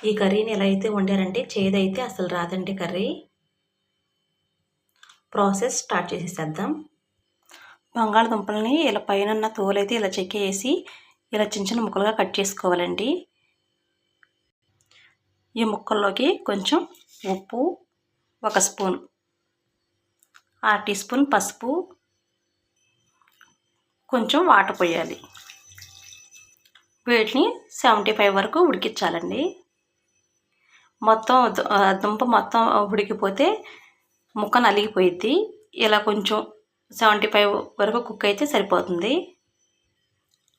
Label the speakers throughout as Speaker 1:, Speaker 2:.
Speaker 1: ఈ కర్రీని ఎలా అయితే వండారంటే చేదైతే అసలు రాదండి కర్రీ. Process start చేసేసేద్దాం. బంగాళదుంపల్ని ఇలా పైన తోలైతే ఇలా చెక్కేసి ఇలా చిన్న చిన్న ముక్కలుగా కట్ చేసుకోవాలండి. ఈ ముక్కల్లోకి కొంచెం ఉప్పు, 1 స్పూన్, 1/2 టీ స్పూన్ పసుపు, కొంచెం వాటర్ పోయాలి. వీటిని 75 వరకు ఉడికించాలండి. మొత్తం దుంప మొత్తం ఉడికిపోతే ముక్క నలిగిపోయిద్ది. ఇలా కొంచెం 75 వరకు కుక్ అయితే సరిపోతుంది.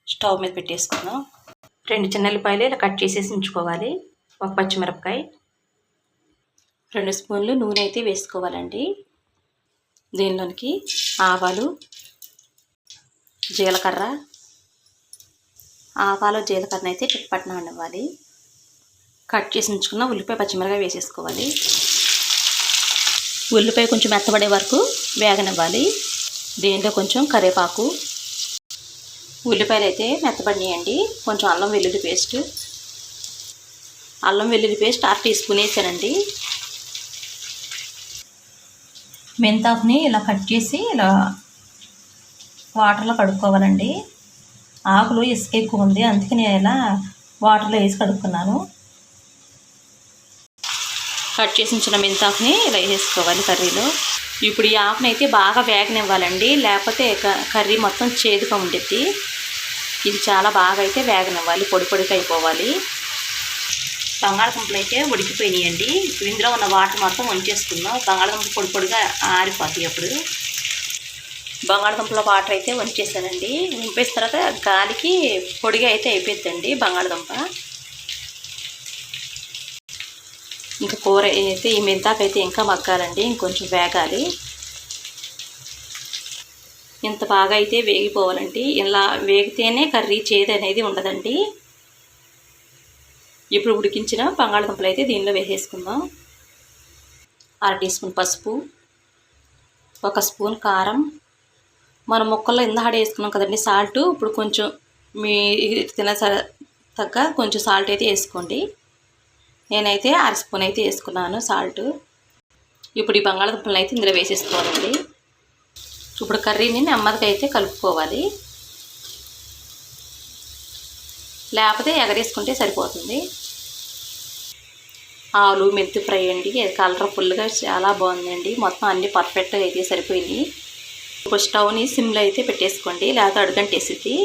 Speaker 1: స్టవ్ మీద పెట్టేసుకుందాం. 2 చిన్న ఉల్లిపాయలు ఇలా కట్ చేసేసి ఉంచుకోవాలి. 1 పచ్చిమిరపకాయ, 2 స్పూన్లు నూనె అయితే వేసుకోవాలండి. దీనిలోనికి ఆవాలు, జీలకర్ర, జీలకర్ర అయితే చిట్పట్టనివ్వాలి. కట్ చేసి ఉంచుకున్న ఉల్లిపాయ, పచ్చిమిరపకాయ వేసేసుకోవాలి. ఉల్లిపాయ కొంచెం మెత్తబడే వరకు వేగనివ్వాలి. దీంట్లో కొంచెం కరివేపాకు, ఉల్లిపాయలు అయితే మెత్తబడినాయండి. కొంచెం అల్లం వెల్లుల్లి పేస్ట్ 1/2 టీ స్పూన్ వేసానండి. మెంతాకుని ఇలా కట్ చేసి ఇలా వాటర్లో కడుక్కోవాలండి. ఆకులు ఇసుక ఎక్కువ ఉంది, అందుకే నేను ఇలా వాటర్లో వేసి కడుక్కున్నాను. కట్ చేసి ఉంచిన మెంతాకుని ఇలా వేసుకోవాలి కర్రీలో. ఇప్పుడు ఈ ఆకుని అయితే బాగా వేగనివ్వాలండి, లేకపోతే కర్రీ మొత్తం చేదుగా ఉండిద్ది. ఇది చాలా బాగా అయితే వేగనివ్వాలి, పొడి పొడిగా అయిపోవాలి. బంగాళదుంపలు అయితే ఉడికిపోయినాయండి. ఇప్పుడు ఇందులో ఉన్న వాటర్ మొత్తం వంచేసుకుందాం. బంగాళదుంప పొడి పొడిగా ఆరిపోతాయి. అప్పుడు బంగాళదుంపలో వాటర్ అయితే వంచేసానండి. వంపేసిన తర్వాత గాలికి పొడిగా అయితే అయిపోద్దండి బంగాళదుంప. ఇంకా కూర అయితే ఈ మెంతాకైతే ఇంకా మగ్గాలండి, ఇంకొంచెం వేగాలి. ఇంత బాగా అయితే వేగిపోవాలండి. ఇలా వేగితేనే కర్రీ చేదు అనేది ఉండదండి. ఇప్పుడు ఉడికించిన బంగాళదుంపలు అయితే దీనిలో వేసేసుకుందాం. 1/2 టీ స్పూన్ పసుపు, 1 స్పూన్ కారం, మనం ముక్కల్లో ఇందాక వేసుకున్నాం కదండి సాల్ట్. ఇప్పుడు కొంచెం మీ తిన తగ్గ కొంచెం సాల్ట్ అయితే వేసుకోండి. నేనైతే 1/2 స్పూన్ అయితే వేసుకున్నాను సాల్ట్. ఇప్పుడు ఈ బంగాళదుంపలను అయితే ఇందులో వేసేసుకోవాలండి. ఇప్పుడు కర్రీని నెమ్మదిగా అయితే కలుపుకోవాలి, లేకపోతే ఎగరేసుకుంటే సరిపోతుంది. ఆలు మెంతి ఫ్రై అండి, కలర్ఫుల్గా చాలా బాగుందండి. మొత్తం అన్నీ పర్ఫెక్ట్గా అయితే సరిపోయినాయి. ఇప్పుడు స్టవ్ని సిమ్లో అయితే పెట్టేసుకోండి, లేకపోతే అడుగంటేసిద్ది.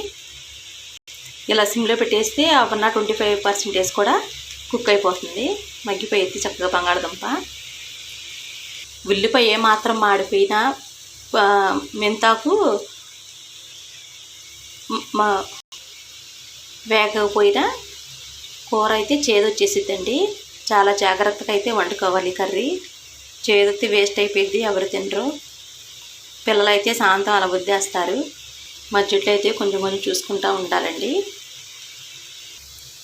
Speaker 1: ఇలా సిమ్లో పెట్టేస్తే ఉన్న 25% కూడా కుక్ అయిపోతుంది, మగ్గిపోయింది చక్కగా బంగాళదుంప. ఉల్లిపాయ ఏమాత్రం మాడిపోయినా మెంతాకు వేగకపోయినా కూర అయితే చేదొచ్చేసిద్దండి. చాలా జాగ్రత్తగా అయితే వండుకోవాలి కర్రీ. చేదొత్తి వేస్ట్ అయిపోయింది, ఎవరు తినరు. పిల్లలైతే సాయంత్రం అలా వద్దేస్తారు. మధ్యలో అయితే కొంచెం కొంచెం చూసుకుంటూ ఉండాలండి.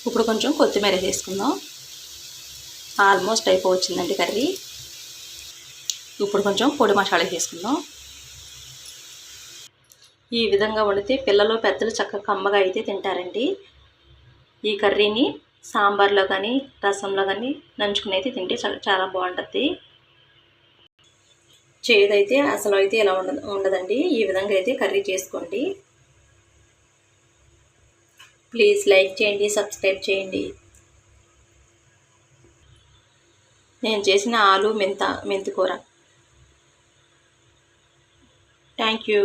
Speaker 1: ఇప్పుడు కొంచెం కొత్తిమీర వేసుకుందాం. ఆల్మోస్ట్ అయిపోవచ్చిందండి కర్రీ. ఇప్పుడు కొంచెం పొడి మసాలా వేసుకుందాం. ఈ విధంగా వండితే పిల్లలు పెద్దలు చక్కగా కమ్మగా అయితే తింటారండి. ఈ కర్రీని సాంబార్లో కానీ రసంలో కానీ నంచుకుని అయితే తింటే చాలా బాగుంటుంది. చేదైతే అసలు అయితే ఇలా ఉండదండి. ఈ విధంగా అయితే కర్రీ చేసుకోండి. ప్లీజ్ లైక్ చేయండి, సబ్స్క్రైబ్ చేయండి. నేను చేసిన ఆలు మెంతి కూర. Thank you.